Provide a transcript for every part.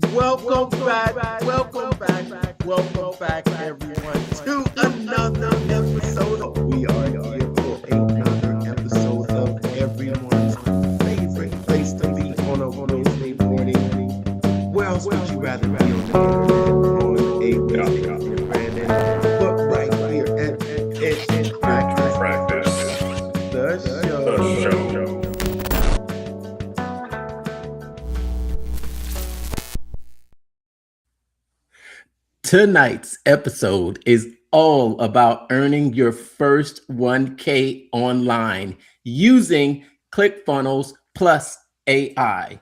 Welcome back, everyone, to another episode. We are here for another episode of everyone's favorite place to be on a Wednesday morning. Where else would you rather be on the internet on a Wednesday morning, Brandon? But right here at Practice, the show. Tonight's episode is all about earning your first 1K online using ClickFunnels plus AI.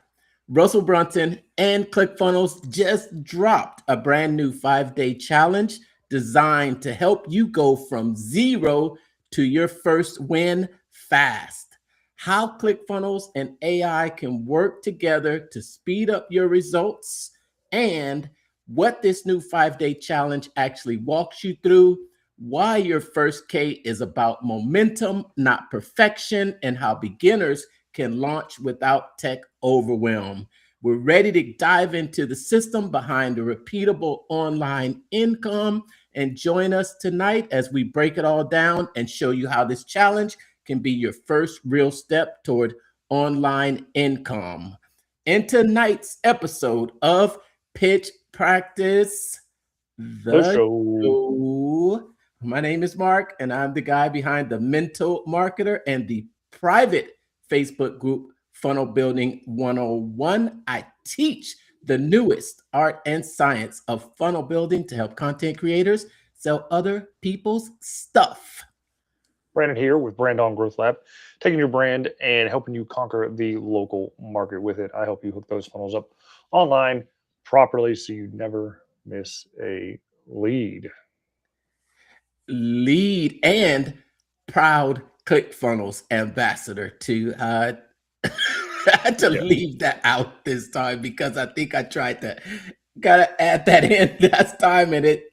Russell Brunson and ClickFunnels just dropped a brand new 5-day challenge designed to help you go from zero to your first win fast. How ClickFunnels and AI can work together to speed up your results, and what this new 5-day challenge actually walks you through, why your first K is about momentum, not perfection, and how beginners can launch without tech overwhelm. We're ready to dive into the system behind a repeatable online income, and join us tonight as we break it all down and show you how this challenge can be your first real step toward online income. In tonight's episode of Pitch Practice, the show. My name is Mark, and I'm the guy behind the Mental Marketer and the private Facebook group Funnel Building 101. I teach the newest art and science of funnel building to help content creators sell other people's stuff. Brandon here with Brand Growth Lab, taking your brand and helping you conquer the local market with it. I help you hook those funnels up online properly so you never miss a lead. And proud ClickFunnels ambassador to I had to leave that out this time because I think I tried to gotta add that in last time, and it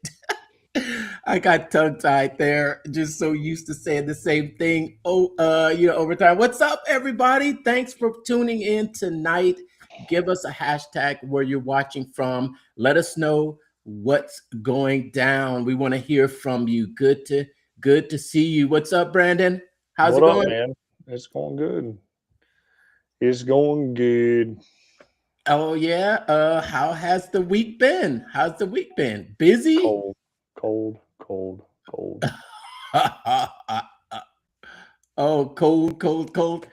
I got tongue tied there, just so used to saying the same thing over time. What's up, everybody? Thanks for tuning in tonight. Give us a hashtag where you're watching from. Let us know what's going down. We want to hear from you. Good to see you. What's up, Brandon? How's it going, man? It's going good. It's going good. Oh yeah. How has the week been? How's the week been? Busy? Cold. Oh, cold.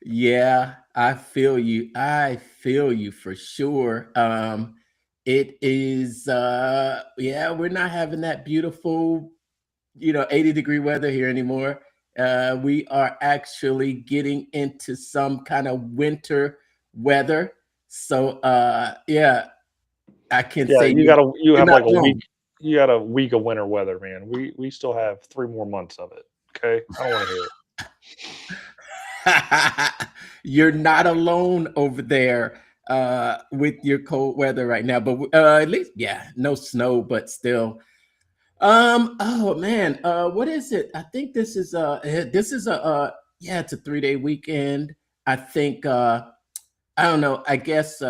Yeah, I feel you for sure. It is we're not having that beautiful, 80-degree weather here anymore. We are actually getting into some kind of winter weather. So I can say you have like a wrong. week. You got a week of winter weather, man. We still have 3 more months of it. Okay, I don't want to hear it. You're not alone over there with your cold weather right now, but at least no snow, but still. Oh man, what is it? I think this is it's a 3-day weekend. I think I don't know. I guess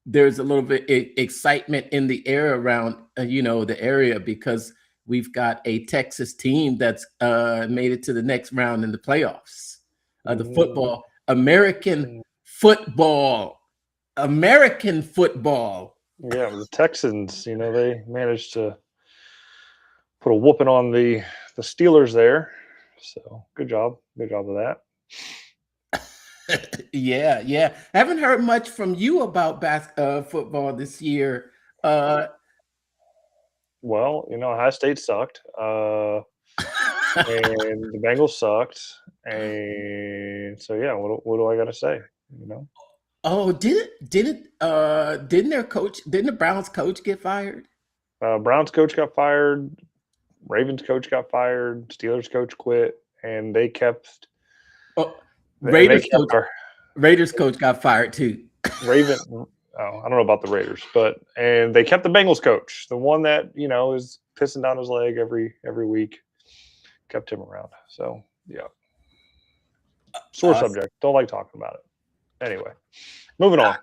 there's a little bit excitement in the air around the area because we've got a Texas team that's made it to the next round in the playoffs. The football, American football. Yeah, the Texans, they managed to put a whooping on the Steelers there. So good job with that. Yeah. I haven't heard much from you about football this year. Well, Ohio State sucked, and the Bengals sucked, and so what do I got to say? Oh, didn't the Browns coach get fired? Browns coach got fired, Ravens coach got fired, Steelers coach quit, and they kept. Raiders coach got fired too. I don't know about the Raiders, and they kept the Bengals coach, the one that is pissing down his leg every week, kept him around. So yeah, sore subject. Don't like talking about it. Anyway, moving on.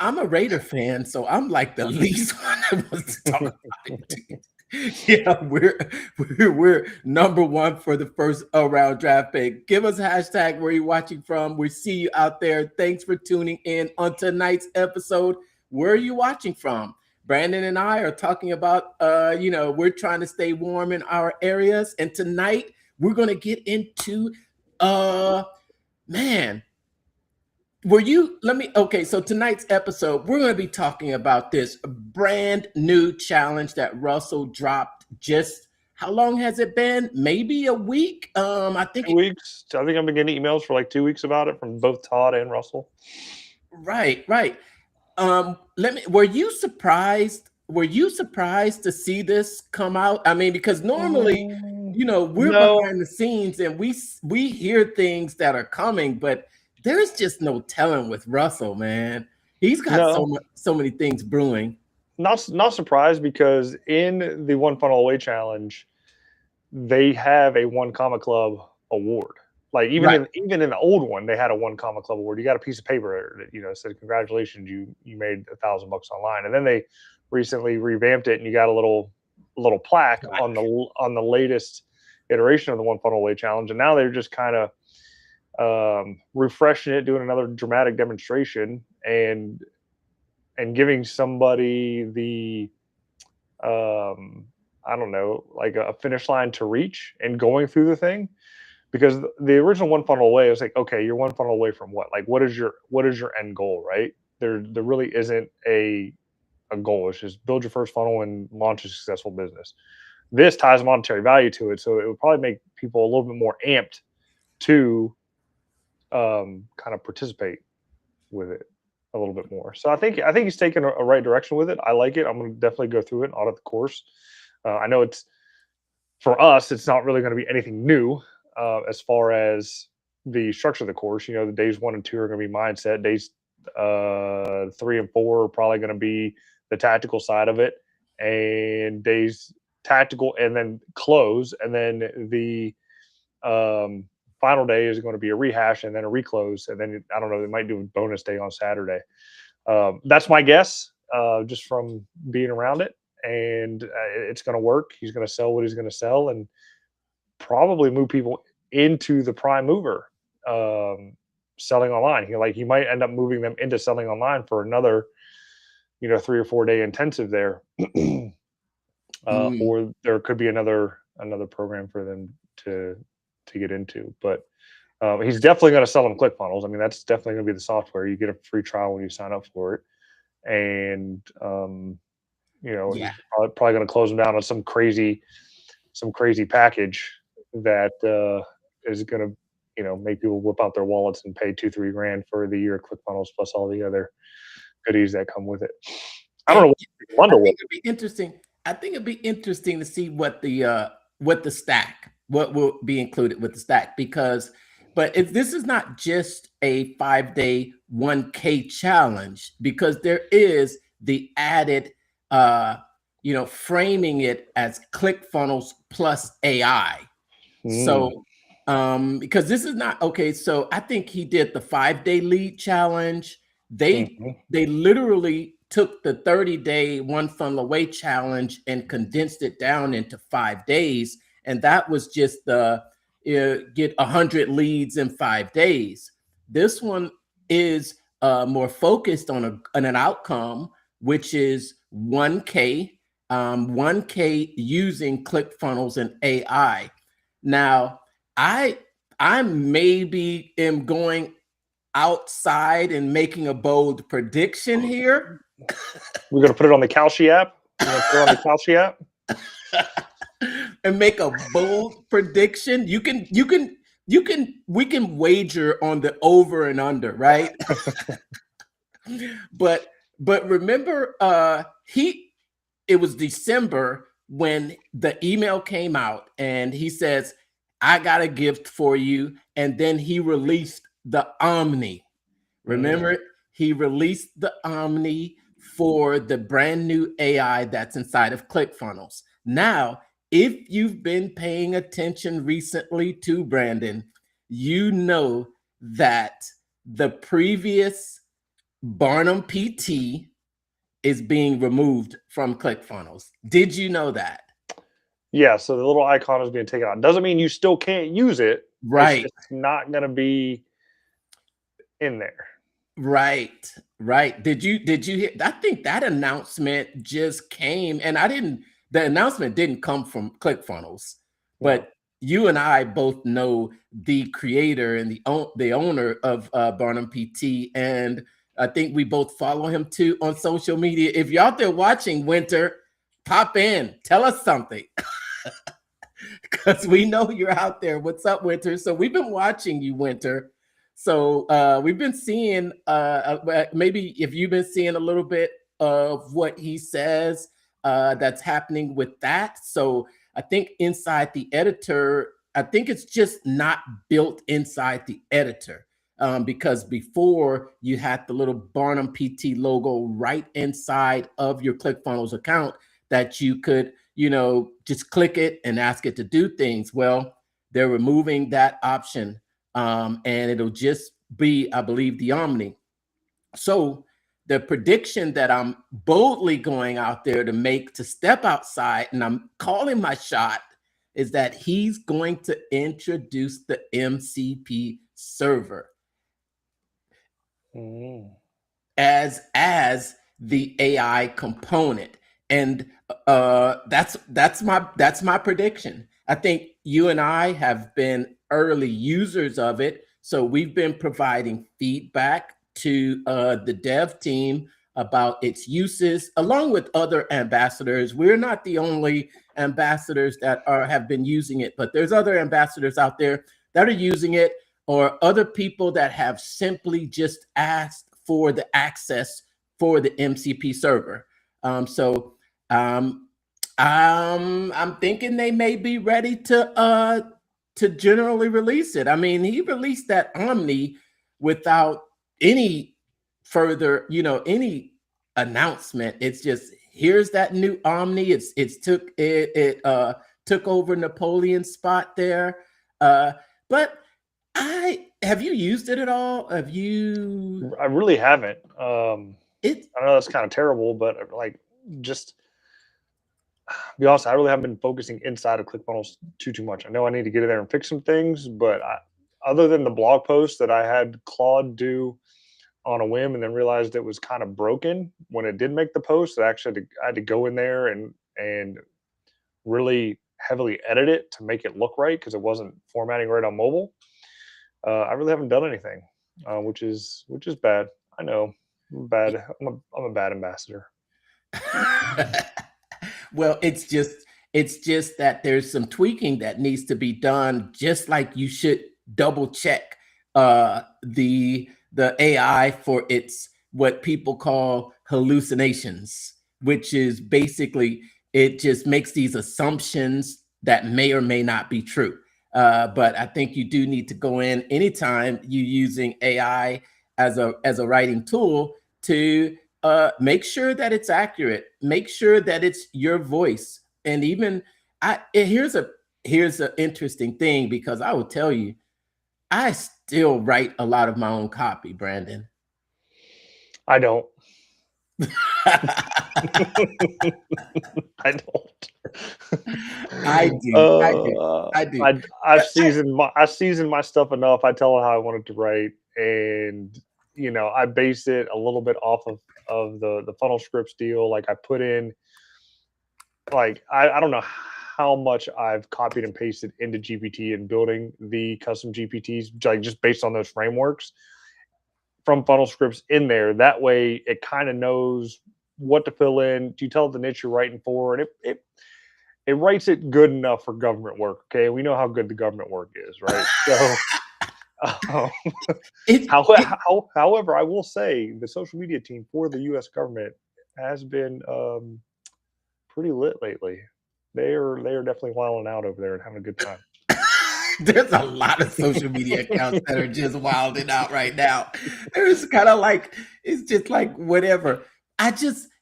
I'm a Raider fan, so I'm like the least one that wants to talk about it. Yeah, we're number one for the first round draft pick. Give us a hashtag where you're watching from. We see you out there. Thanks for tuning in on tonight's episode. Where are you watching from? Brandon and I are talking about we're trying to stay warm in our areas. And tonight we're gonna get into man. So tonight's episode, we're going to be talking about this brand new challenge that Russell dropped. Just how long has it been? Maybe a week. I think 2 weeks. I think I've been getting emails for like 2 weeks about it from both Todd and Russell. Right. Were you surprised? Were you surprised to see this come out? I mean, because normally, we're No. behind the scenes and we hear things that are coming, but there's just no telling with Russell, man. He's got so many things brewing. Not surprised, because in the One Funnel Away Challenge, they have a One Comma Club award. Like even in the old one, they had a One Comma Club award. You got a piece of paper that said congratulations, you made $1,000 online. And then they recently revamped it, and you got a little plaque on the latest iteration of the One Funnel Away Challenge. And now they're just kind of refreshing it, doing another dramatic demonstration, and giving somebody the I don't know, like a finish line to reach and going through the thing. Because the original One Funnel Away, was like, okay, you're one funnel away from what? Like, what is your end goal, right? There really isn't a goal. It's just build your first funnel and launch a successful business. This ties monetary value to it, so it would probably make people a little bit more amped to kind of participate with it a little bit more. So I think he's taken a right direction with it. I like it. I'm going to definitely go through it and audit the course. I know for us, it's not really going to be anything new as far as the structure of the course. The days 1 and 2 are going to be mindset. Days 3 and 4 are probably going to be the tactical side of it, and days tactical and then close, and then the final day is going to be a rehash and then a reclose, and then I don't know, they might do a bonus day on Saturday. That's my guess, just from being around it, and it's going to work. He's going to sell what he's going to sell, and probably move people into the prime mover selling online. He might end up moving them into selling online for another 3 or 4 day intensive there. Or there could be another program for them to get into. But he's definitely going to sell them ClickFunnels. I mean, that's definitely going to be the software. You get a free trial when you sign up for it, and he's probably going to close them down on some crazy package that is going to make people whip out their wallets and pay $2-3 grand for the year of ClickFunnels plus all the other goodies that come with it. I don't know. I think it'd be interesting. I think it'd be interesting to see what will be included with the stack, but if this is not just a 5-day 1K challenge, because there is the added framing it as ClickFunnels plus AI. So because this is not okay. So I think he did the 5-day lead challenge. They literally took the 30-day One Funnel Away challenge and condensed it down into 5 days. And that was just the get 100 leads in 5 days. This one is more focused on an outcome, which is 1K, 1K using ClickFunnels and AI. Now, I maybe am going outside and making a bold prediction here. We're going to put it on the Kalshi app. And make a bold prediction. We can wager on the over and under, right? but remember, it was December when the email came out, and he says, I got a gift for you. And then he released the Omni. Remember, he released the Omni for the brand new AI that's inside of ClickFunnels. Now, if you've been paying attention recently to Brandon, you know that the previous Barnum PT is being removed from ClickFunnels. Did you know that? Yeah, so the little icon is being taken out. Doesn't mean you still can't use it. It's Right. just not going to be in there. Right, right. Did you hear? I think that announcement just came, and I didn't. The announcement didn't come from ClickFunnels, No. but you and I both know the creator and the owner of Barnum PT, and I think we both follow him too on social media. If you're out there watching, Winter, pop in, tell us something. Because we know you're out there. What's up, Winter? So we've been watching you, Winter. So we've been seeing, maybe if you've been seeing a little bit of what he says that's happening with that. So I think inside the editor, I think it's just not built inside the editor. Because before you had the little Barnum PT logo right inside of your ClickFunnels account that you could, just click it and ask it to do things. Well, they're removing that option, and it'll just be, I believe, the Omni. So the prediction that I'm boldly going out there to make to step outside, and I'm calling my shot, is that he's going to introduce the MCP server as the AI component. And that's my prediction. I think you and I have been early users of it, so we've been providing feedback to the dev team about its uses, along with other ambassadors. We're not the only ambassadors that have been using it, but there's other ambassadors out there that are using it, or other people that have simply just asked for the access for the MCP server. So I'm thinking they may be ready to generally release it. I mean, he released that Omni without any further, any announcement. It's just, here's that new Omni. It took over Napoleon's spot there. But have you used it at all? Have you? I really haven't. It I know that's kind of terrible, but like, just be honest, I really haven't been focusing inside of ClickFunnels too much. I know I need to get in there and fix some things, but other than the blog post that I had Claude do on a whim and then realized it was kind of broken when it did make the post, I had to go in there and really heavily edit it to make it look right because it wasn't formatting right on mobile. I really haven't done anything, which is bad. I know I'm bad. I'm a bad ambassador. Well, it's just that there's some tweaking that needs to be done, just like you should double check the AI for its what people call hallucinations, which is basically it just makes these assumptions that may or may not be true. But I think you do need to go in anytime you're using AI as a writing tool to make sure that it's accurate, make sure that it's your voice. And even here's an interesting thing, because I will tell you, I still write a lot of my own copy, Brandon. I don't. I don't. I do. I've seasoned my stuff enough. I tell it how I want it to write, and I base it a little bit off of the funnel scripts deal. Like I put in, like I don't know how much I've copied and pasted into GPT and building the custom GPTs, like just based on those frameworks from funnel scripts in there. That way, it kind of knows what to fill in. You tell it the niche you're writing for, and it writes it good enough for government work. Okay, we know how good the government work is, right? So, however, I will say the social media team for the U.S. government has been pretty lit lately. They are definitely wilding out over there and having a good time. There's a lot of social media accounts that are just wilding out right now. There's kind of like, it's just like whatever.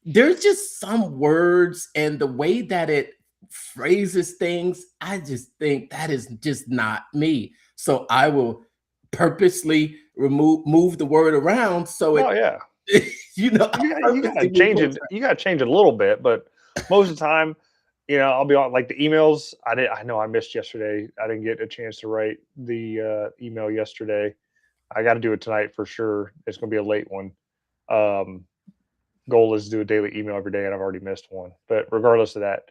There's just some words and the way that it phrases things, I just think that is just not me. So I will purposely move the word around so Oh yeah. I You gotta purposely change repost it. that. You gotta change it a little bit, but most of the time, I'll be on like the emails. I know I missed yesterday. I didn't get a chance to write the email yesterday. I got to do it tonight for sure. It's gonna be a late one. Um, Goal is to do a daily email every day, and I've already missed one. But regardless of that,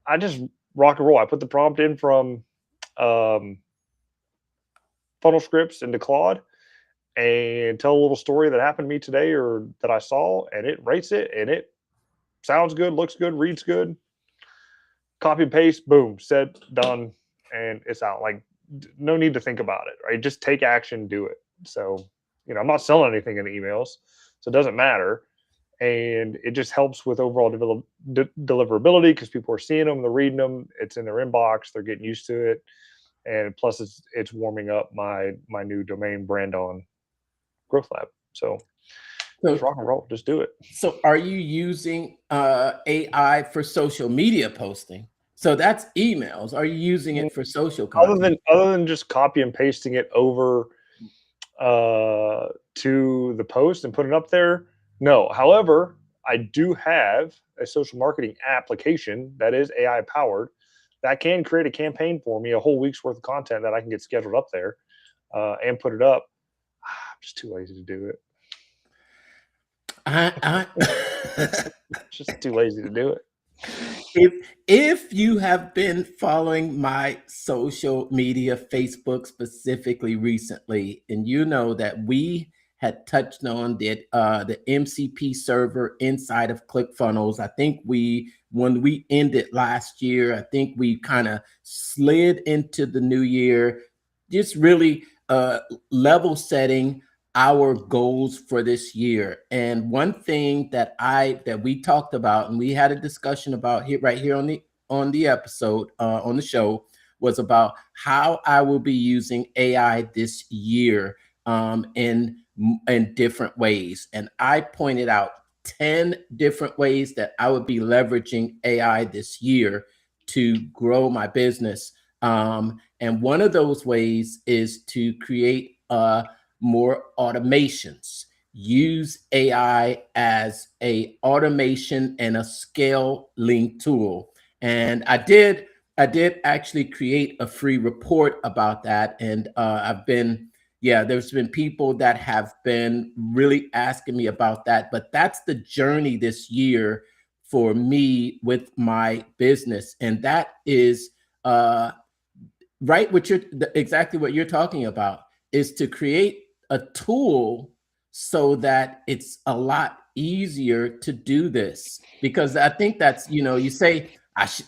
I just rock and roll. I put the prompt in from um, funnel scripts into Claude and tell a little story that happened to me today or that I saw, and it rates it, and it sounds good, looks good, reads good. Copy and paste, boom, said, done, and it's out. Like, no need to think about it, right? Just take action, do it. So, I'm not selling anything in the emails, so it doesn't matter. And it just helps with overall deliverability because people are seeing them, they're reading them, it's in their inbox, they're getting used to it, and plus it's warming up my new domain brand on Growth Lab. So just So, rock and roll, just do it. so are you using AI for social media posting? So that's emails. Are you using Mm, it for social Other content? than other than just copy and pasting it over to the post and put it up there, no. However, I do have a social marketing application that is AI powered that can create a campaign for me, a whole week's worth of content that I can get scheduled up there and put it up. I'm just too lazy to do it. I Just too lazy to do it. if if you have been following my social media, Facebook specifically recently, and you know that we had touched on the MCP server inside of ClickFunnels. I think when we ended last year, I think we kind of slid into the new year, just really level setting our goals for this year. And one thing that we talked about and we had a discussion about here right here on the episode on the show was about how I will be using AI this year in different ways. And I pointed out 10 different ways that I would be leveraging AI this year to grow my business. And one of those ways is to create more automations. Use AI as a automation and a scaling tool. And I did actually create a free report about that. And there's been people that have been really asking me about that. But that's the journey this year for me with my business. And that is right what you're exactly what you're talking about is to create a tool so that it's a lot easier to do this, because I think that's, you say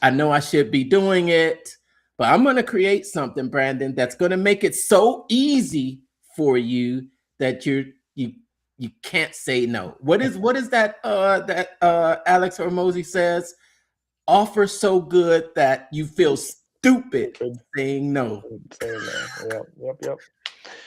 I know I should be doing it, but I'm going to create something, Brandon, that's going to make it so easy for you that you you can't say no. What is that Alex Hormozy says? Offer so good that you feel stupid Stupid. saying no. Saying no. Yep. Yep. Yep.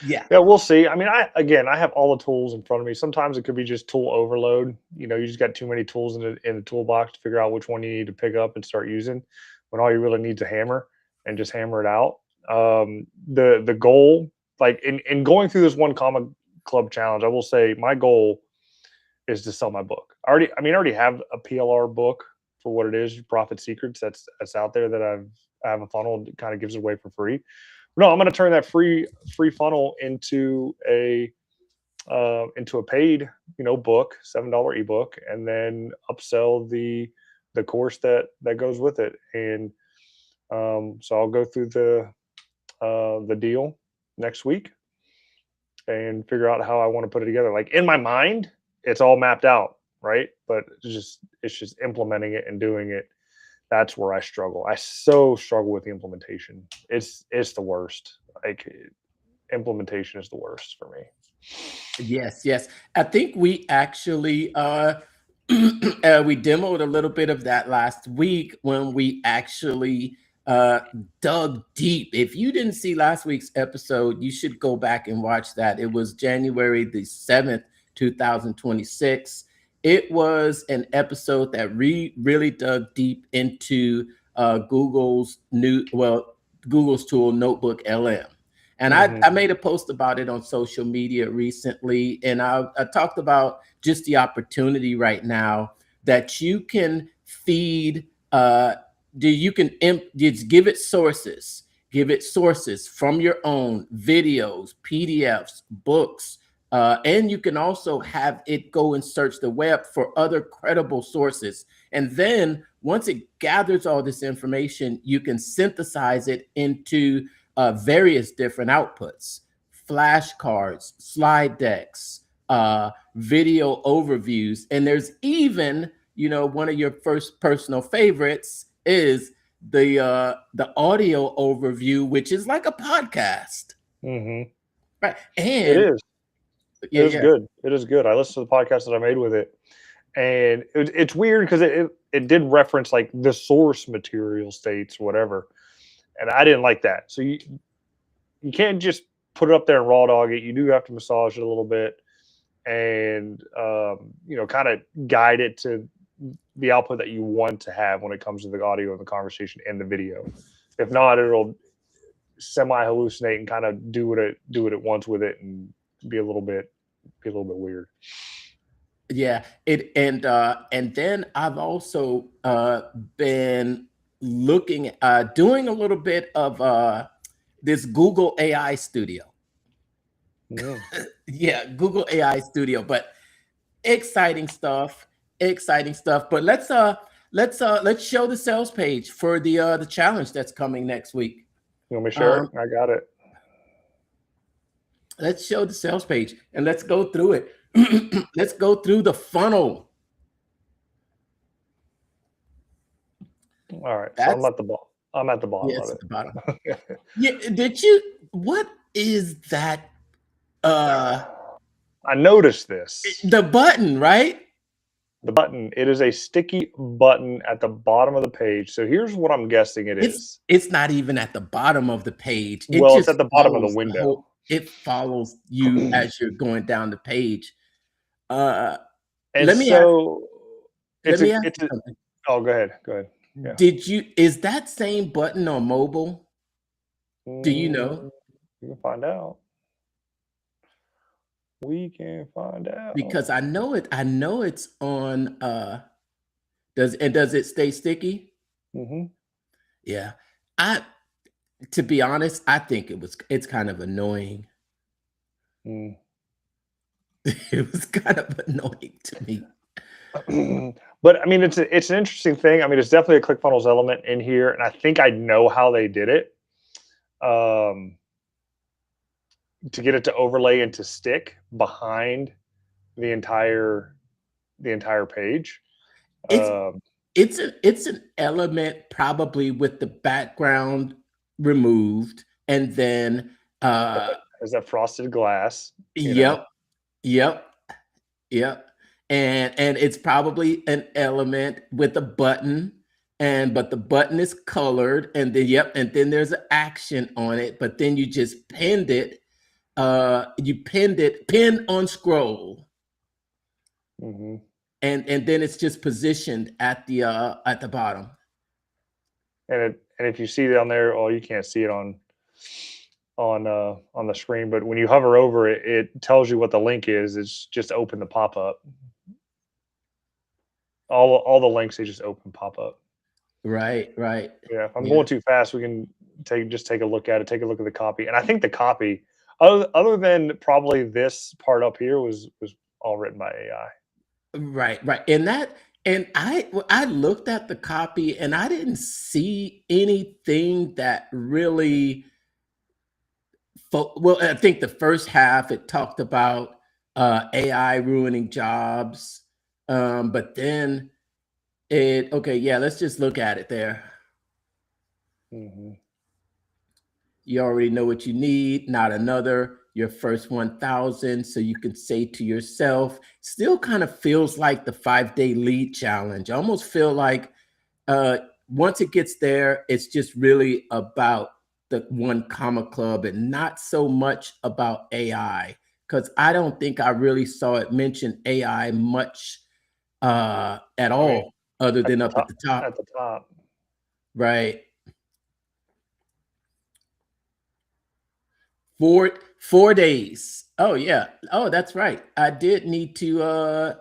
Yeah. Yeah, we'll see. I mean, I have all the tools in front of me. Sometimes it could be just tool overload. You just got too many tools in the toolbox to figure out which one you need to pick up and start using. When all you really need is a hammer and just hammer it out. The goal, like in going through this one comma club challenge, I will say my goal is to sell my book. I already have a PLR book for what it is, Profit Secrets. That's out there that I have a funnel that kind of gives it away for free. No, I'm going to turn that free funnel into a paid book, $7 ebook, and then upsell the course that goes with it. And so I'll go through the deal next week and figure out how I want to put it together. Like in my mind, it's all mapped out, right? But it's just implementing it and doing it. That's where I struggle. I so struggle with the implementation. It's the worst. Like implementation is the worst for me. Yes, yes. I think we actually we demoed a little bit of that last week when we actually dug deep. If you didn't see last week's episode, you should go back and watch that. It was January the 7th, 2026. It was an episode that really dug deep into Google's tool Notebook LM. And I made a post about it on social media recently, and I talked about just the opportunity right now that you can feed, you can just give it sources from your own videos, PDFs, books, and you can also have it go and search the web for other credible sources. And then once it gathers all this information, you can synthesize it into various different outputs, flashcards, slide decks, video overviews. And there's even, one of your first personal favorites is the audio overview, which is like a podcast. Right. It And is. yeah, It is yeah. good. It is good. I listened to the podcast that I made with it, and it's weird because it did reference like the source material states whatever, and I didn't like that. So you can't just put it up there and raw dog it. You do have to massage it a little bit, and kind of guide it to the output that you want to have when it comes to the audio and the conversation and the video. If not, it'll semi hallucinate and kind of do what it wants with it and be a little bit weird. Yeah, and then I've also been looking doing a little bit of this Google AI Studio. Yeah, Google AI Studio, but exciting stuff, exciting stuff. But let's show the sales page for the challenge that's coming next week. You want me to share it? I got it. Let's show the sales page and let's go through it. Let's go through the funnel. All right. So I'm at the bottom. I'm at the bottom Yes, of it. at the bottom. Yeah, what is that? I noticed this. The button, right? The button. It is a sticky button at the bottom of the page. So here's what I'm guessing it is. It's not even at the bottom of the page. It's at the bottom of the window. It follows you as you're going down the page. And let me so ask you something. Oh, go ahead. Go ahead. Yeah. Is that same button on mobile? Do you know? We can find out. We can find out. Because I know it's on does it stay sticky? Yeah. To be honest, I think it's kind of annoying. It was kind of annoying to me. But I mean, it's an interesting thing. I mean, it's definitely a ClickFunnels element in here, and I think I know how they did it to get it to overlay and to stick behind the entire page. It's an element probably with the background removed, and then is that frosted glass? Yep. And it's probably an element with a button, but the button is colored, and then there's an action on it, but then you just pinned it. Pin on scroll. And then it's just positioned at the bottom. And if you see down there, you can't see it on the screen, but when you hover over it, it tells you what the link is. It's just open the pop-up. All the links, they just open pop-up. Right. Yeah, if I'm going too fast, we can take a look at it, take a look at the copy. And I think the copy, other than probably this part up here, was all written by AI. Right. And I looked at the copy and I didn't see anything that really well, I think the first half it talked about AI ruining jobs. But then let's just look at it there. You already know what you need, not another, your first 1,000. So you can say to yourself, still kind of feels like the 5-day lead challenge. I almost feel like once it gets there, it's just really about the 1 Comma Club and not so much about AI, because I don't think I really saw it mention AI much at all, other than up at the top. At the top. Right. 4 days. Oh yeah. Oh, that's right. I did need to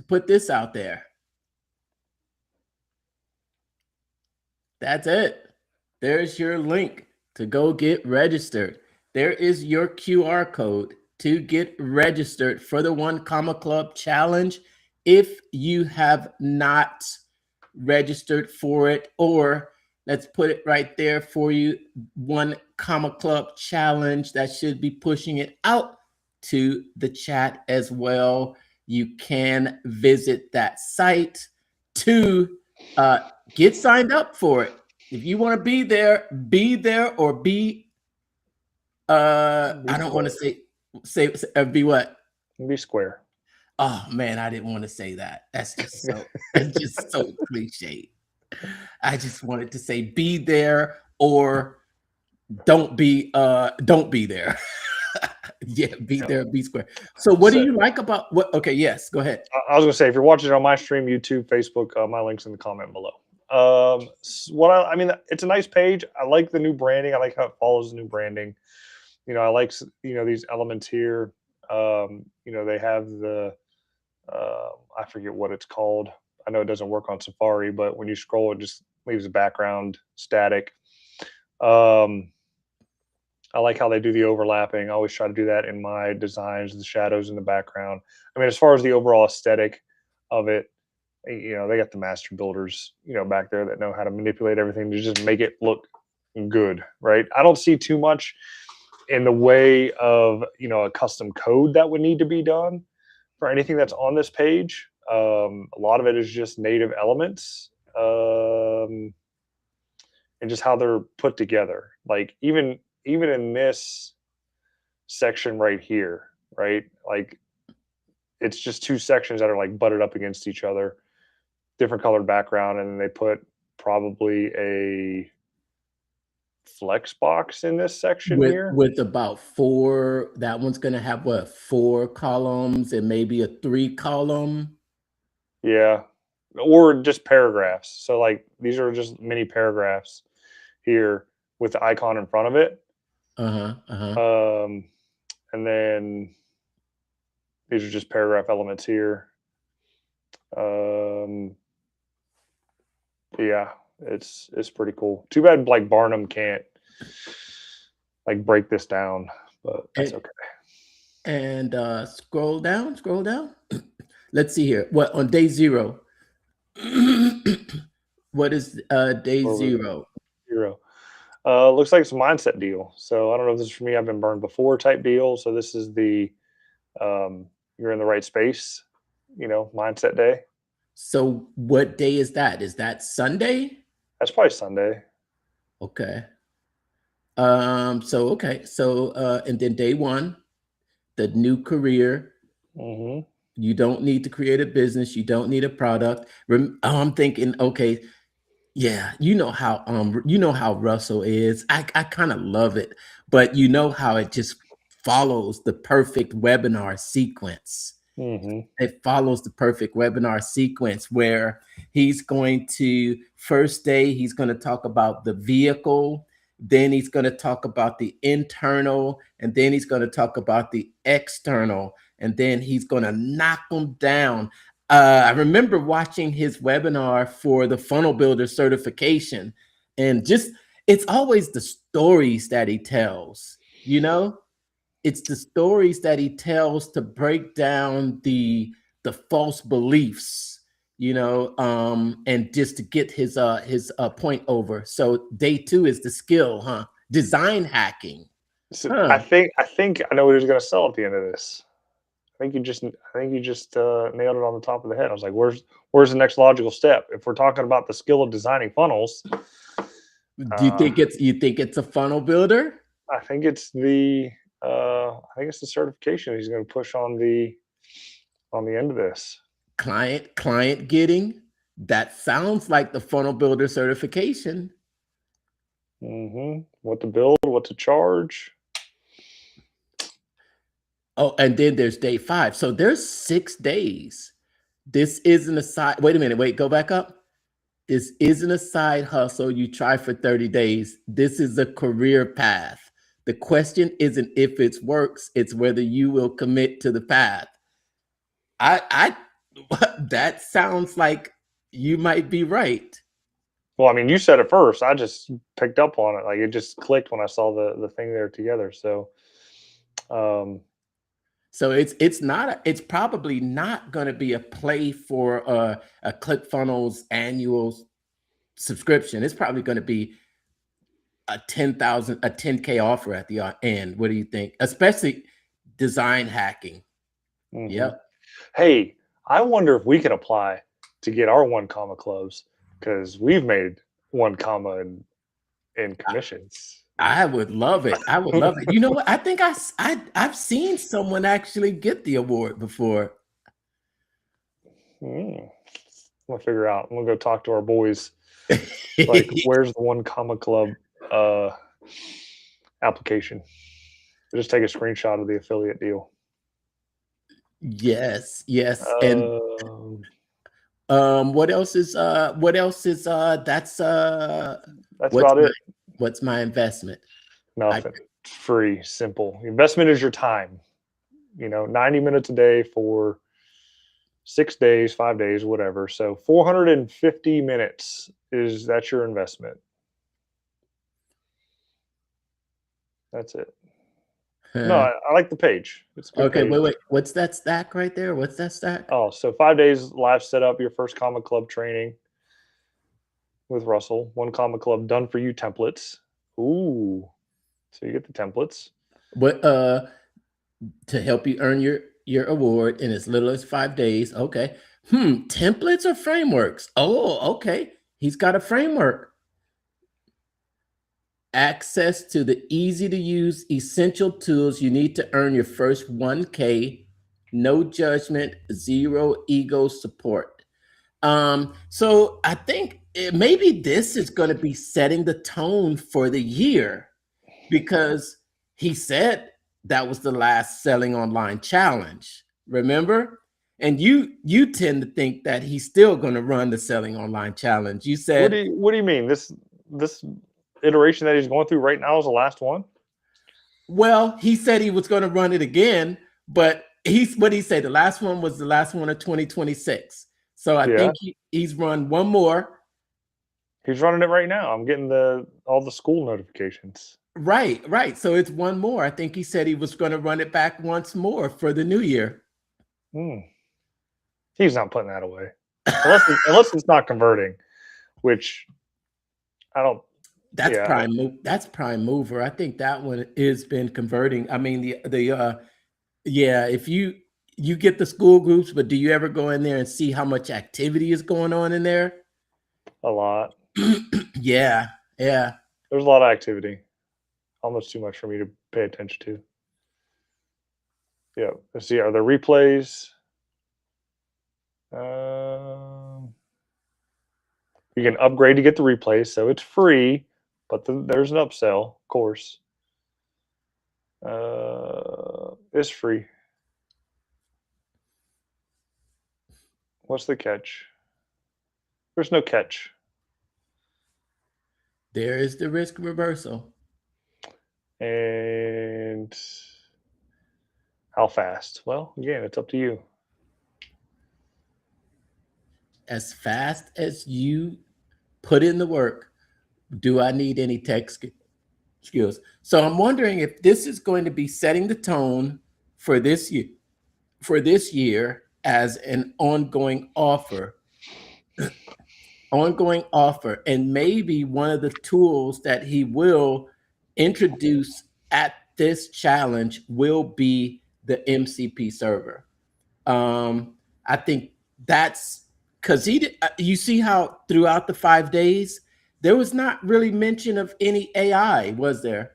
put this out there. That's it. There's your link to go get registered. There is your QR code to get registered for the 1 Club Challenge. If you have not registered for it, or let's put it right there for you, 1 Club Challenge, that should be pushing it out to the chat as well. You can visit that site to get signed up for it. If you want to be there or be I don't want to say be what? Be square. Oh man, I didn't want to say that. That's just so cliche. I just wanted to say be there or don't be there. Yeah, be there, be square. So what do you like about what? Okay, yes, go ahead. I was gonna say, if you're watching it on my stream, YouTube, Facebook, my link's in the comment below. I mean, it's a nice page. I like the new branding. I like how it follows the new branding. You know, I like, you know, these elements here. You know, they have the, I forget what it's called. I know it doesn't work on Safari, but when you scroll, it just leaves the background static. I like how they do the overlapping. I always try to do that in my designs, the shadows in the background. I mean, as far as the overall aesthetic of it, you know, they got the master builders, you know, back there that know how to manipulate everything to just make it look good, right? I don't see too much in the way of, you know, a custom code that would need to be done for anything that's on this page. A lot of it is just native elements, and just how they're put together. Like even in this section right here, right? Like it's just 2 sections that are like butted up against each other, different colored background, and then they put probably a flex box in this section here with about 4. That one's gonna have what, 4 columns and maybe a 3 column. Yeah, or just paragraphs. So like these are just mini paragraphs here with the icon in front of it. And then these are just paragraph elements here. Yeah, it's pretty cool. Too bad like Barnum can't like break this down, but that's okay. And scroll down. Let's see here. What on day 0? What is day 0? 0. Looks like it's a mindset deal. So I don't know if this is for me. I've been burned before type deal. So this is the you're in the right space, you know, mindset day. So what day is that? Is that Sunday? That's probably Sunday. Okay. So and then day 1, the new career. You don't need to create a business. You don't need a product. I'm thinking, okay, yeah, you know how Russell is. I kind of love it, but you know how it just follows the perfect webinar sequence. It follows the perfect webinar sequence where he's going to, first day, he's going to talk about the vehicle. Then he's going to talk about the internal, and then he's going to talk about the external, and then he's going to knock them down. I remember watching his webinar for the funnel builder certification, and just, it's always the stories that he tells, you know? It's the stories that he tells to break down the false beliefs, you know, and just to get his point over. So day 2 is the skill, huh? Design hacking. So I think I know what he's going to sell at the end of this. I think you just nailed it on the top of the head. I was like, where's the next logical step? If we're talking about the skill of designing funnels, do you think it's a funnel builder? I think it's the certification he's going to push on the end of this. Client getting, that sounds like the funnel builder certification. What to build, what to charge. Oh, and then there's day 5. So there's 6 days. This isn't a side. Wait a minute. Wait, go back up. This isn't a side hustle you try for 30 days. This is a career path The question isn't if it works, it's whether you will commit to the path. I that sounds like you might be right. Well, I mean, you said it first. I just picked up on it. Like it just clicked when I saw the thing there together. So, um, So it's not it's probably not going to be a play for a ClickFunnels annual subscription. It's probably going to be a 10K offer at the end. What do you think? Especially design hacking. mhm. Yep. Hey, I wonder if we can apply to get our 1 comma clubs because we've made 1 comma in commissions. I would love it. I would love it. You know what? I think I've seen someone actually get the award before. I'm gonna figure out. I'm gonna go talk to our boys. Like, where's the 1 comma club uh, application? Just take a screenshot of the affiliate deal. Yes, yes. And Um, what else is that's what's about my it. what's my investment? I Nothing. It's free, simple. Investment is your time. 90 minutes a day for 6 days, 5 days, whatever. So 450 minutes that's your investment. That's it. No, huh. I like the page. It's a good Okay, page. wait. What's that stack right there? What's that stack? Oh, so 5 days live setup, your first comma club training with Russell. 1 comma club done for you templates. Ooh. So you get the templates. What to help you earn your award in as little as 5 days. Okay. Templates or frameworks? Oh, okay. He's got a framework. Access to the easy to use essential tools you need to earn your first 1K. No judgment, zero ego support. So I think maybe this is going to be setting the tone for the year, because he said that was the last selling online challenge. Remember? And you tend to think that he's still going to run the selling online challenge. You What do said, you mean? This iteration that he's going through right now is the last one? well, he said he was going to run it again, but what did he say? The last one was the last one of 2026. So I Yeah. think he's run one more. He's running it right now. I'm getting all the school notifications. Right, right. So it's one more. I think he said he was going to run it back once more for the new year. Hmm. He's not putting that away. Unless it's not converting, which I don't. Yeah. That's prime mover. I think that one has been converting. I mean, yeah, if you get the school groups, but do you ever go in there and see how much activity is going on in there? A lot. Yeah, yeah. There's a lot of activity. Almost too much for me to pay attention to. Yeah. Let's see. Are there replays? Um, you can upgrade to get the replays, so it's free, but there's an upsell, of course. It's free. What's the catch? There's no catch. There is the risk reversal. And how fast? Well, again, it's up to you. As fast as you put in the work, do I need any tech skills? So I'm wondering if this is going to be setting the tone for this year as an ongoing offer, and maybe one of the tools that he will introduce at this challenge will be the MCP server. I think that's because you see how throughout the 5 days there was not really mention of any AI, was there?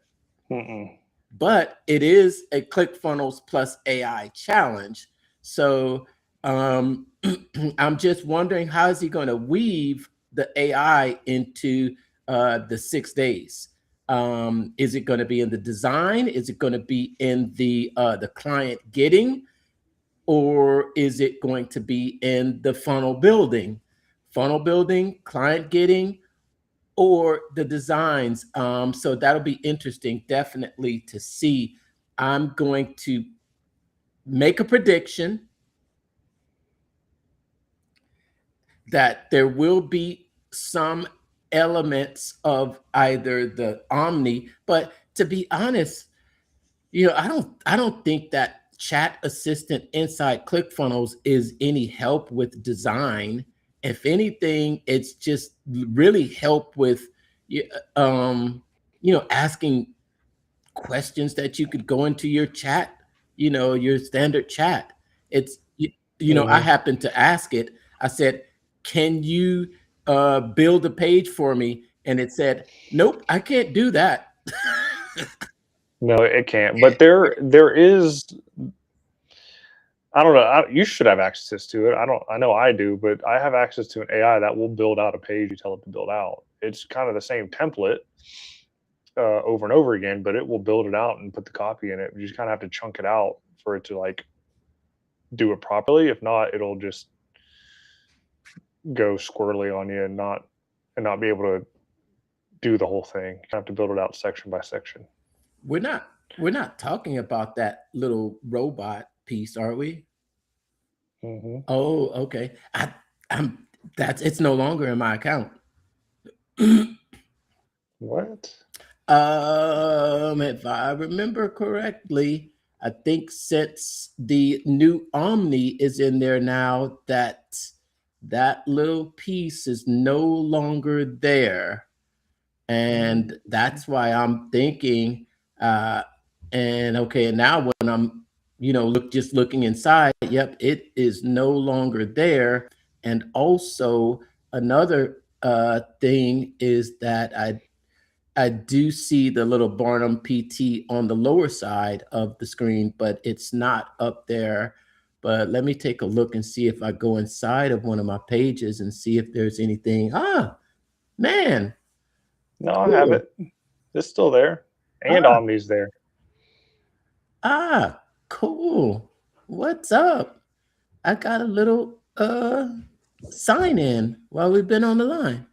Mm-mm. But it is a ClickFunnels plus AI challenge. So I'm just wondering, how is he going to weave the AI into the 6 days? Is it going to be in the design? Is it going to be in the client getting? Or is it going to be in the funnel building, client getting, or the designs. So that'll be interesting, definitely, to see. I'm going to make a prediction that there will be some elements of either the Omni, but to be honest, I don't think that chat assistant inside ClickFunnels is any help with design. If anything, it's just really help with asking questions that you could go into your chat, your standard chat. It's I Hmm. happened to ask it. I said, "Can you build a page for me?" And it said, "Nope, I can't do that." No, it can't. But there is. I don't know. You should have access to it. I don't. I know I do, but I have access to an AI that will build out a page you tell it to build out. It's kind of the same template over and over again, but it will build it out and put the copy in it. You just kind of have to chunk it out for it to like do it properly. If not, it'll just go squirrely on you and not be able to do the whole thing. You have to build it out section by section. We're not talking about that little robot piece, are we? Hmm. Oh, okay. I'm that's it's no longer in my account. What? If I remember correctly, I think since the new Omni is in there now, that little piece is no longer there. And that's why I'm thinking, uh, and okay, and now when I'm, just looking inside, yep, it is no longer there. And also another thing is that I do see the little Barnum PT on the lower side of the screen, but it's not up there. But let me take a look and see if I go inside of one of my pages and see if there's anything. Ah, man, No, I have cool. it. It's still there, and Ah, Omni's there. cool. What's up? I got a little sign in while we've been on the line.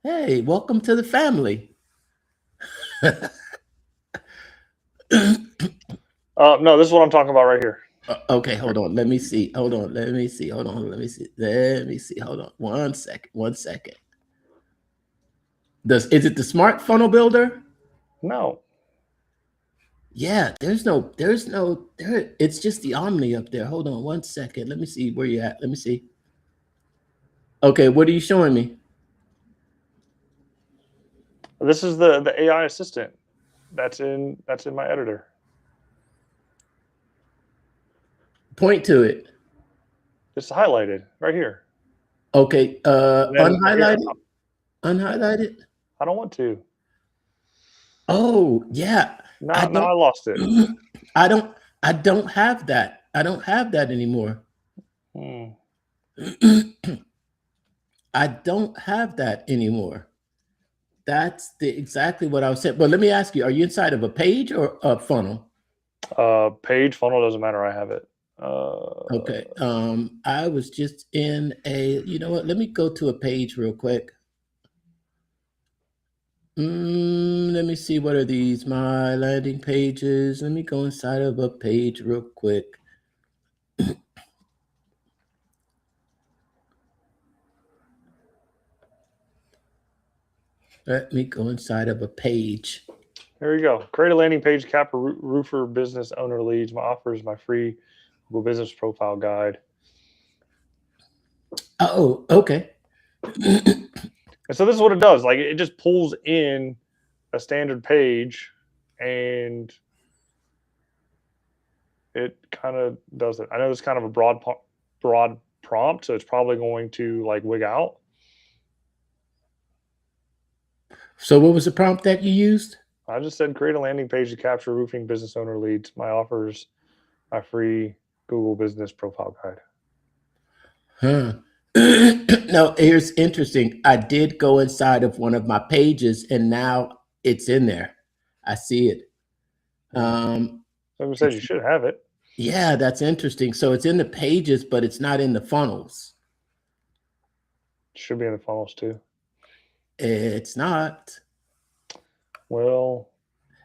Hey, welcome to the family. No, this is what I'm talking about right here. Okay, hold on. Let me see. Hold on. Let me see. Hold on. Let me see. Let me see. Hold on. 1 second. 1 second. Is it the smart funnel builder? No, Yeah, it's just the Omni up there. Hold on 1 second. Let me see where you at. Let me see. Okay, what are you showing me? this is the AI assistant that's in my editor. Point to it. It's highlighted right here. Okay, And then here, unhighlighted. Unhighlighted. I don't want to. Oh, yeah. I Now don't I lost it. I don't I don't have that. I don't have that anymore. Hmm. I don't have that anymore. That's exactly what I was saying. But let me ask you, are you inside of a page or a funnel? Page funnel doesn't matter. I have it. Okay. I was just in you know what? Let me go to a page real quick. Let me see, what are these? My landing pages. Let me go inside of a page real quick. Let me go inside of a page. Here you go. Create a landing page, cap a roofer business owner leads. My offers, my free Google Business Profile Guide. Oh, okay. And so this is what it does. Like it just pulls in a standard page, and it kind of does it. I know it's kind of a broad prompt, so it's probably going to like wig out. So what was the prompt that you used? I just said create a landing page to capture roofing business owner leads. My offers, my free Google Business Profile Guide. Huh. No, here's interesting. I did go inside of one of my pages and now it's in there. I see it. Hmm. Um, Someone said it's, you should have it. yeah, that's interesting. So it's in the pages, but it's not in the funnels. It should be in the funnels too. It's not. Well,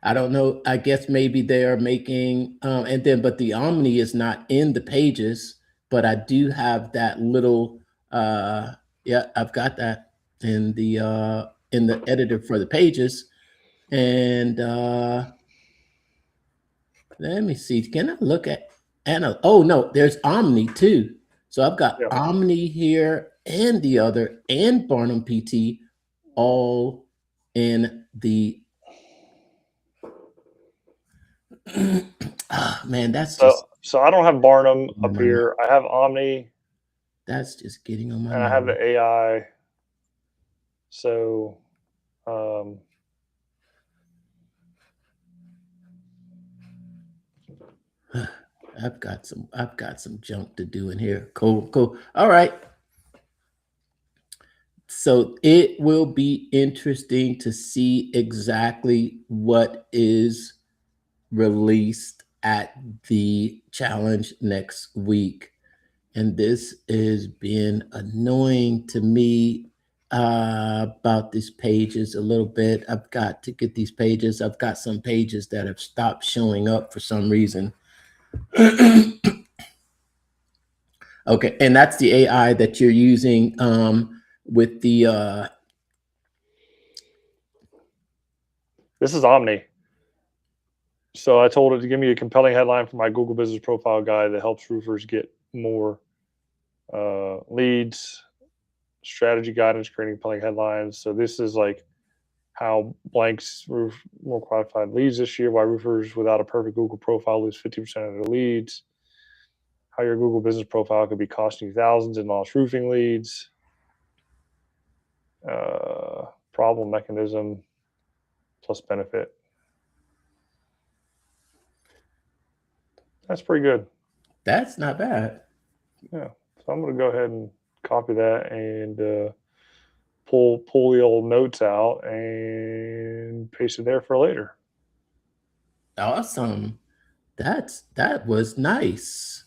I don't know. I guess maybe they are making, and then, but the Omni is not in the pages, but I do have that little, yeah, I've got that in the editor for the pages. And let me see. Can I look at Anna? Oh no, there's Omni too. So I've got yeah. Omni here and the other and Barnum PT all in the ah, man, that's just So I don't have Barnum on up my nerve. here. I have Omni That's just getting on my and I have nerve. the AI. So um, I've got some junk to do in here. Cool, cool. All right. So it will be interesting to see exactly what is released at the challenge next week. And this has been annoying to me about these pages a little bit. I've got to get these pages. I've got some pages that have stopped showing up for some reason. Okay, and that's the AI that you're using with the this is Omni. So I told it to give me a compelling headline for my Google Business Profile guide that helps roofers get more leads, strategy guidance, creating compelling headlines. So this is like how blanks roof more qualified leads this year, why roofers without a perfect Google profile lose 50% of their leads, how your Google Business Profile could be costing you thousands in lost roofing leads, problem mechanism plus benefit. That's pretty good. that's not bad. Yeah. So I'm going to go ahead and copy that and pull the old notes out and paste it there for later. Awesome. That was nice.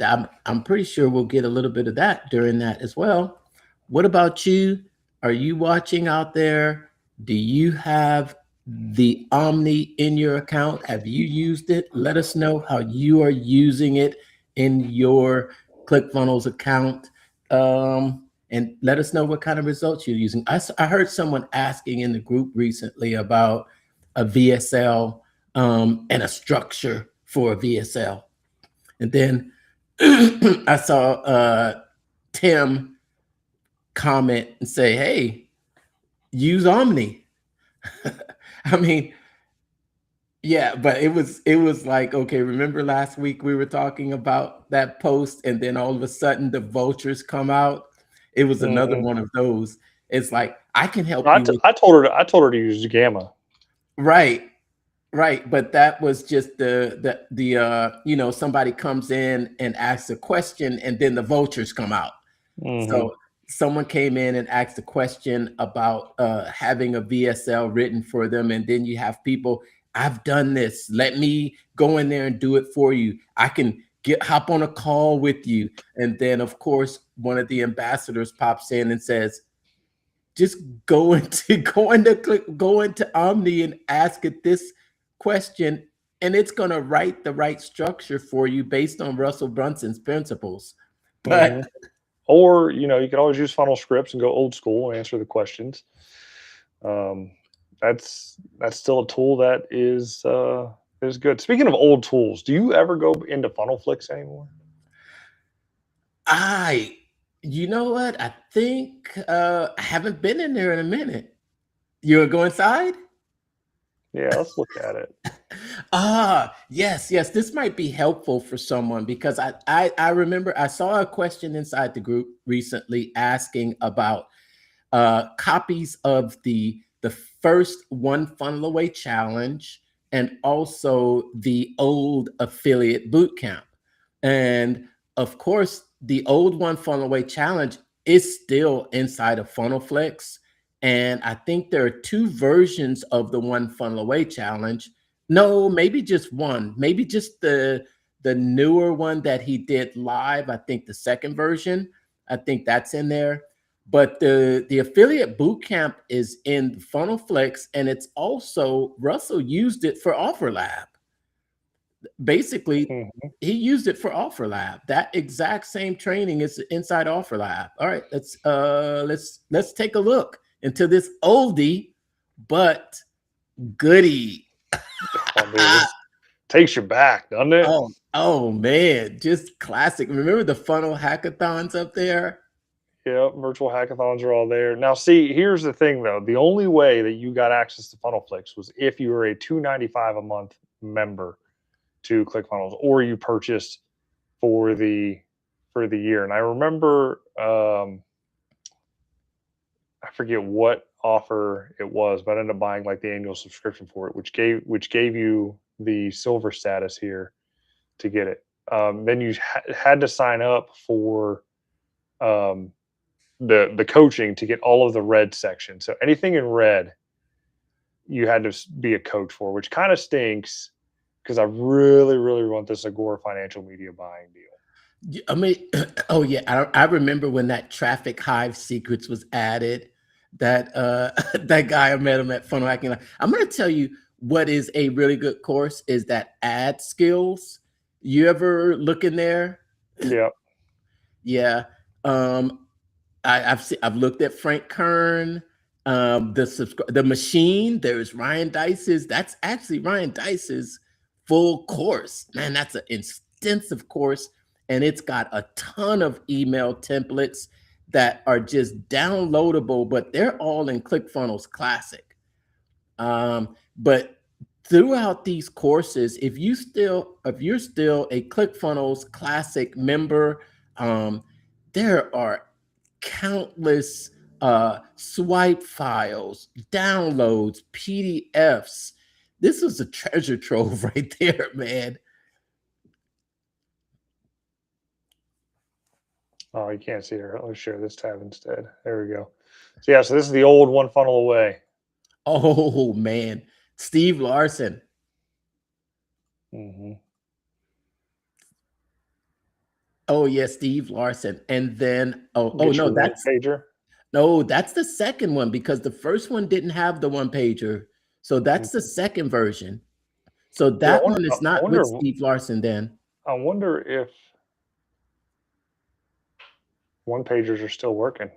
I'm pretty sure we'll get a little bit of that during that as well. What about you? Are you watching out there? Do you have the Omni in your account? Have you used it? Let us know how you are using it in your ClickFunnels account. And let us know what kind of results you're using. I heard someone asking in the group recently about a VSL and a structure for a VSL. And then I saw Tim comment and say, "Hey, use Omni." I mean, yeah, but it was like, okay, remember last week we were talking about that post, and then all of a sudden the vultures come out. It was another Mm-hmm. one of those. It's like I can help you with I told her to use Gamma. right, right, but that was just you know, somebody comes in and asks a question, and then the vultures come out. Mm-hmm. So someone came in and asked a question about having a VSL written for them, and then you have people. I've done this. Let me go in there and do it for you. I can hop on a call with you, and then of course one of the ambassadors pops in and says, "Just go into Omni and ask it this question, and it's going to write the right structure for you based on Russell Brunson's principles." Mm-hmm. But Or you could always use funnel scripts and go old school and answer the questions. Um, that's still a tool that is good. Speaking of old tools, do you ever go into funnel flicks anymore? I, you know what? I think I haven't been in there in a minute. You're going inside? Yeah, let's look at it. Ah, yes, yes. This might be helpful for someone because I remember I saw a question inside the group recently asking about copies of the first One Funnel Away challenge and also the old affiliate boot camp. And of course, the old One Funnel Away challenge is still inside of FunnelFlix. And I think there are two versions of the One Funnel Away challenge. No, maybe just one. Maybe just the newer one that he did live. I think the second version. I think that's in there. But the affiliate bootcamp is in FunnelFlex, and it's also Russell used it for OfferLab. Basically, Mhm. he used it for OfferLab. That exact same training is inside OfferLab. All right, let's take a look into this oldie but goodie. Oh, dude, this takes you back, doesn't it? Oh man, just classic. Remember the funnel hackathons up there? Yeah, virtual hackathons are all there. Now, see, here's the thing though. The only way that you got access to FunnelFlix was if you were a $2.95 a month member to ClickFunnels, or you purchased for the year. And I remember, I forget what offer it was, but I ended up buying like the annual subscription for it, which gave you the silver status here to get it. Then you had to sign up for um, the coaching to get all of the red section. So anything in red, you had to be a coach for, which kind of stinks because I really, really want this Agora financial media buying deal. I mean, oh yeah, I remember when that Traffic Hive Secrets was added. That that guy I met him at Funnel Hacking. I'm going to tell you what is a really good course is that ad skills. You ever look in there? Yeah. Yeah. Um, I've looked at Frank Kern, the machine. There's Ryan Dice's. That's actually Ryan Dice's full course. Man, that's an extensive course, and it's got a ton of email templates that are just downloadable, but they're all in ClickFunnels Classic. But throughout these courses, if you're still a ClickFunnels Classic member, um, there are countless swipe files, downloads, PDFs. This is a treasure trove right there, man. Oh, you can't see her. Let's share this tab instead. There we go. So yeah, so this is the old one funnel away. Oh man, Steve Larson. Hmm. Oh yeah, Steve Larson. And then oh Get no, your one pager. that's the second one because the first one didn't have the one pager. So that's the second version. So Dude, that one is I not with wonder, Steve Larson then. I wonder if one pagers are still working.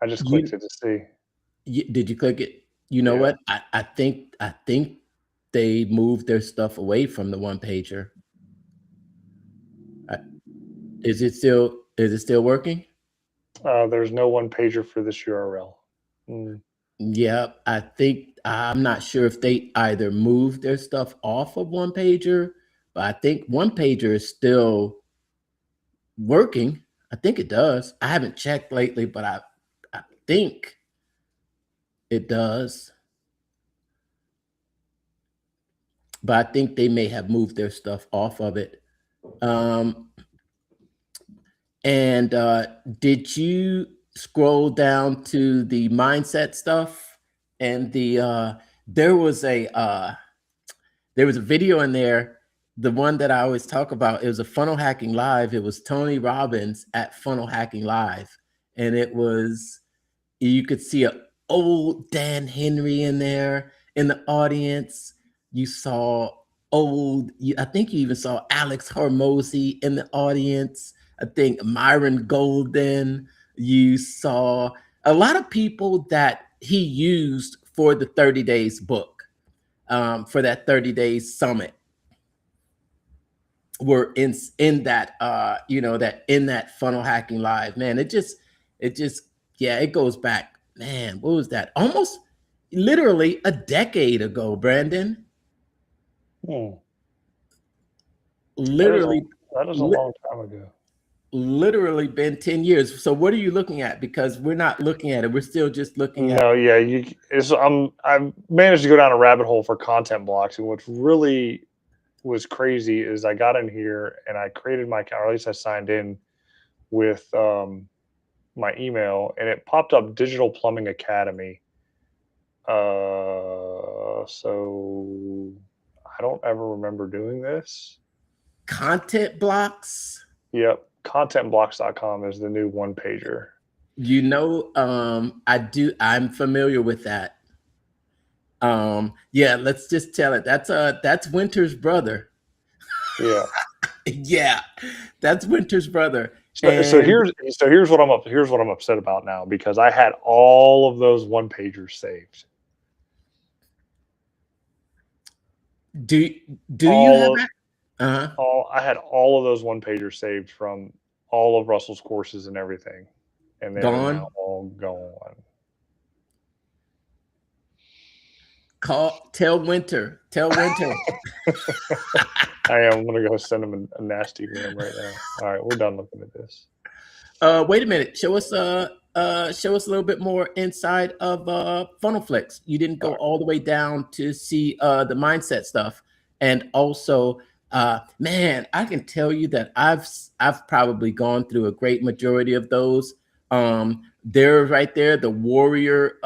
I just clicked You it to see. Did you click it? You know Yeah. what? I think they moved their stuff away from the one pager. Uh, is it still working? There's no one pager for this URL. Mm. Yeah, I think I'm not sure if they either moved their stuff off of one pager, but I think one pager is still working. I think it does. I haven't checked lately, but I think it does. But I think they may have moved their stuff off of it. Um, And did you scroll down to the mindset stuff? And there was a there was a video in there. The one that I always talk about. It was a funnel hacking live. It was Tony Robbins at Funnel Hacking Live, and it was you could see a old Dan Henry in there in the audience. You saw I think you even saw Alex Hormozy in the audience. I think Myron Golden. You saw a lot of people that he used for the 30 days book, for that 30 days summit were in that that in that funnel hacking live. Man, it just yeah, it goes back, man, what was that, almost literally a decade ago, Brandon. Hmm. That is a literally that is a li- long time ago. Literally been 10 years. So what are you looking at? Because we're not looking at it, we're still just looking at. No, yeah, I've managed to go down a rabbit hole for content blocks, and what's really was crazy is I got in here and I created my account, or at least I signed in with my email, and it popped up Digital Plumbing Academy. So I don't ever remember doing this. Content blocks. Yep, contentblocks.com is the new one pager. I'm familiar with that. Yeah, let's just tell it. That's Winter's brother. Yeah. Yeah, that's Winter's brother. So And here's what I'm upset about now, because I had all of those one pagers saved. do do you have All of that? Uh-huh. all I had all of those one pagers saved from all of Russell's courses and everything, and they are now Gone. all gone. Tell Winter. Tell Winter. I am. I'm gonna go send him a nasty gram right now. All right, we're done looking at this. Wait a minute. Show us a little bit more inside of FunnelFlix. You didn't All go right. all the way down to see the mindset stuff. And also, man, I can tell you that I've probably gone through a great majority of those. They're right there, the warrior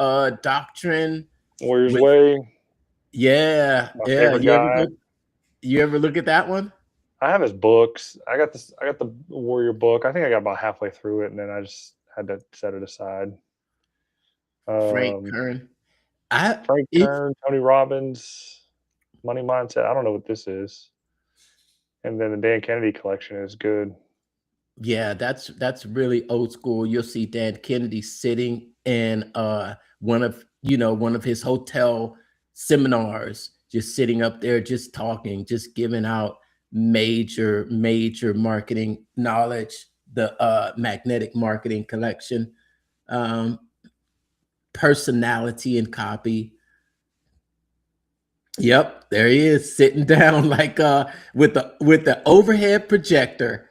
doctrine. Warriors With Way, yeah, my yeah. favorite guy. You ever look at that one? I have his books. I got this. I got the Warrior book. I think I got about halfway through it, and then I just had to set it aside. Frank Um, Kern. I Frank if Kern, Tony Robbins, Money Mindset. I don't know what this is. And then the Dan Kennedy collection is good. Yeah, that's really old school. You'll see Dan Kennedy sitting in one of his hotel seminars, just sitting up there, just talking, just giving out major marketing knowledge, the magnetic marketing collection, um, personality and copy. Yep, there he is sitting down like with the overhead projector.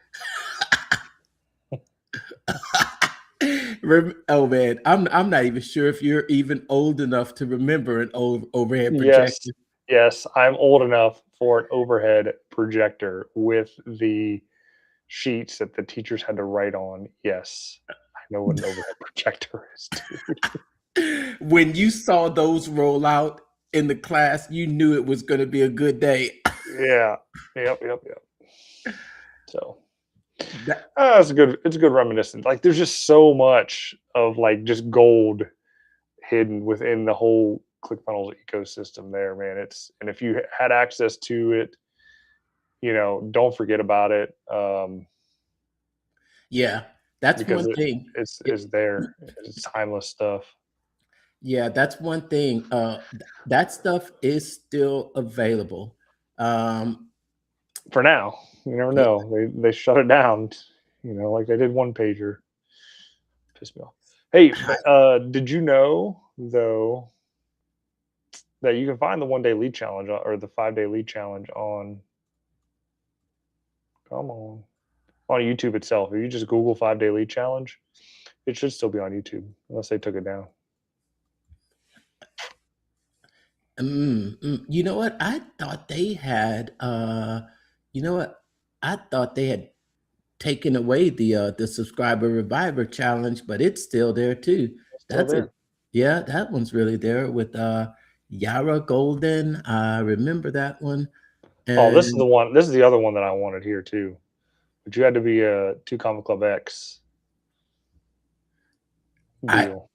Oh man, I'm not even sure if you're even old enough to remember an old overhead Yes, projector. yes, I'm old enough for an overhead projector with the sheets that the teachers had to write on. Yes, I know what an overhead projector is, dude. When you saw those roll out in the class, you knew it was going to be a good day. Yeah. Yep. So That- it's a good. It's a good reminiscence. Like, there's just so much of like just gold hidden within the whole ClickFunnels ecosystem there, man. It's, and if you had access to it, don't forget about it, yeah, that's because one thing. it's there. It's timeless stuff Yeah, that's one thing. That stuff is still available. Um, for now. You never yeah, know. They shut it down, like they did one pager. Pissed me off. Hey, but did you know though that you can find the 1 day lead challenge or the 5 day lead challenge on, come on YouTube itself? If you just Google 5 day lead challenge, it should still be on YouTube unless they took it down. You know what? I thought they had. You know what? I thought they had taken away the subscriber reviver challenge, but it's still there too. It's still That's a there. Yeah, that one's really there with Yara Golden. I remember that one. Oh, this is And the one. This is the other one that I wanted here too. But you had to be a Two Comma Club X I deal.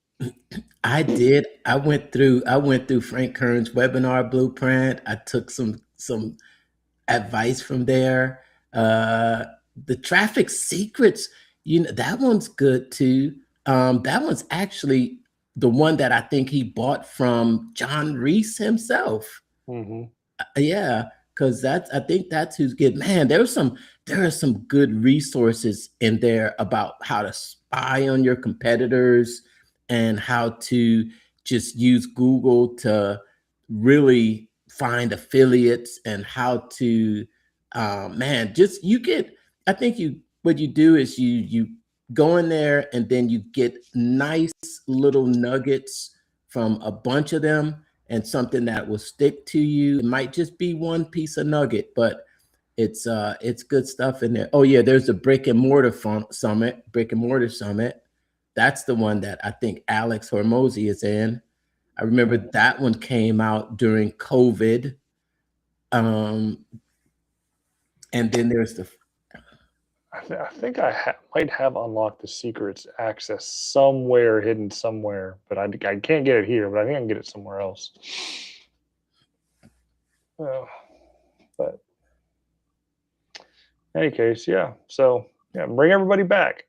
I did. I went through Frank Kern's webinar blueprint. I took some advice from there. Uh, the traffic secrets, that one's good too. That one's actually the one that I think he bought from John Reese himself. Hmm. Yeah, because I think that's who's good. Man, there are some good resources in there about how to spy on your competitors and how to just use Google to really find affiliates and how to man, just you get I think you what you do is you go in there and then you get nice little nuggets from a bunch of them and something that will stick to you. It might just be one piece of nugget, but it's good stuff in there. Oh yeah, there's the brick and mortar summit. That's the one that I think Alex Hormozy is in. I remember Hmm. that one came out during COVID. Um, and then there's the I think might have unlocked the secrets access somewhere hidden somewhere, but I can't get it here, but I think I can get it somewhere else. Uh, but in any case, yeah. So yeah, bring everybody back.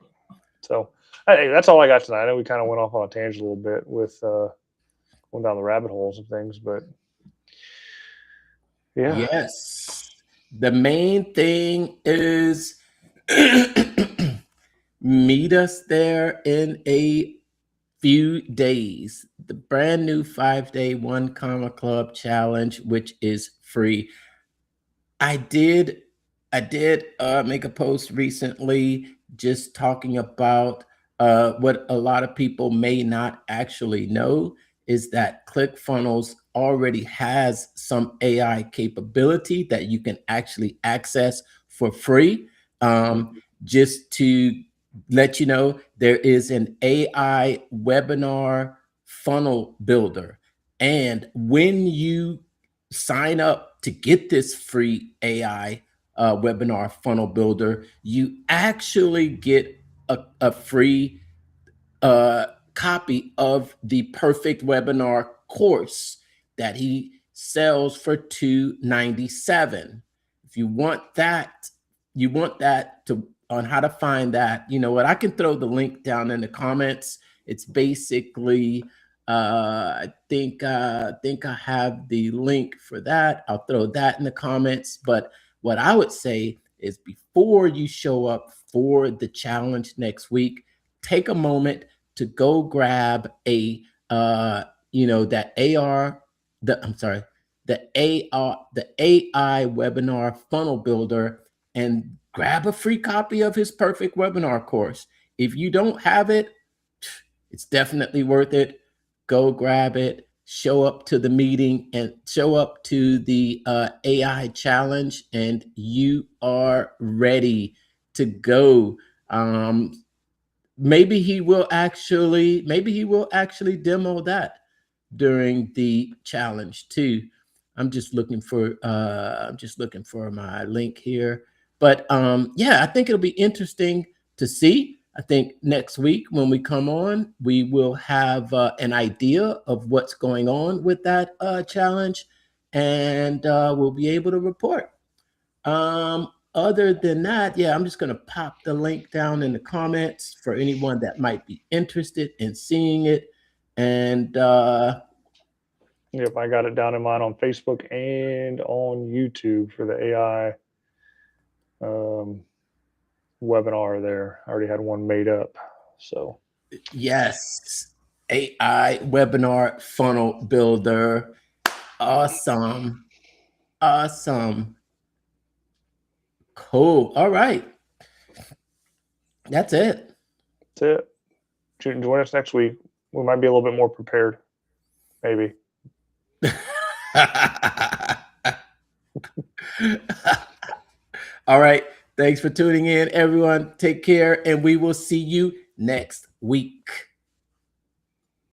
So hey, that's all I got tonight. I know we kind of went off on a tangent a little bit with going down the rabbit holes of things, but yeah, Yes. The main thing is meet us there in a few days. The brand new 5-day 1 Comma Club challenge, which is free. I did make a post recently just talking about what a lot of people may not actually know is that ClickFunnels already has some AI capability that you can actually access for free. Just to let you know, there is an AI webinar funnel builder. And when you sign up to get this free AI webinar funnel builder, you actually get a free copy of the perfect webinar course that he sells for $297. If you want that, to on how to find that, you know what? I can throw the link down in the comments. It's basically I think I have the link for that. I'll throw that in the comments. But what I would say is before you show up for the challenge next week, take a moment to go grab a that AR the I'm sorry the AI webinar funnel builder and grab a free copy of his perfect webinar course. If you don't have it, it's definitely worth it. Go grab it, show up to the meeting and show up to the AI challenge, and you are ready to go. Maybe he will actually demo that during the challenge too. I'm just looking for my link here. But yeah, I think it'll be interesting to see. I think next week when we come on, we will have an idea of what's going on with that challenge, and we'll be able to report. Other than that, yeah, I'm just going to pop the link down in the comments for anyone that might be interested in seeing it. And yep, I got it down in mine on Facebook and on YouTube for the AI um, webinar. There, I already had one made up. So yes, AI webinar funnel builder. Awesome. Awesome. Cool. All right. That's it. that's it. Join us next week. We might be a little bit more prepared, maybe. All right. Thanks for tuning in, everyone. Take care, and we will see you next week.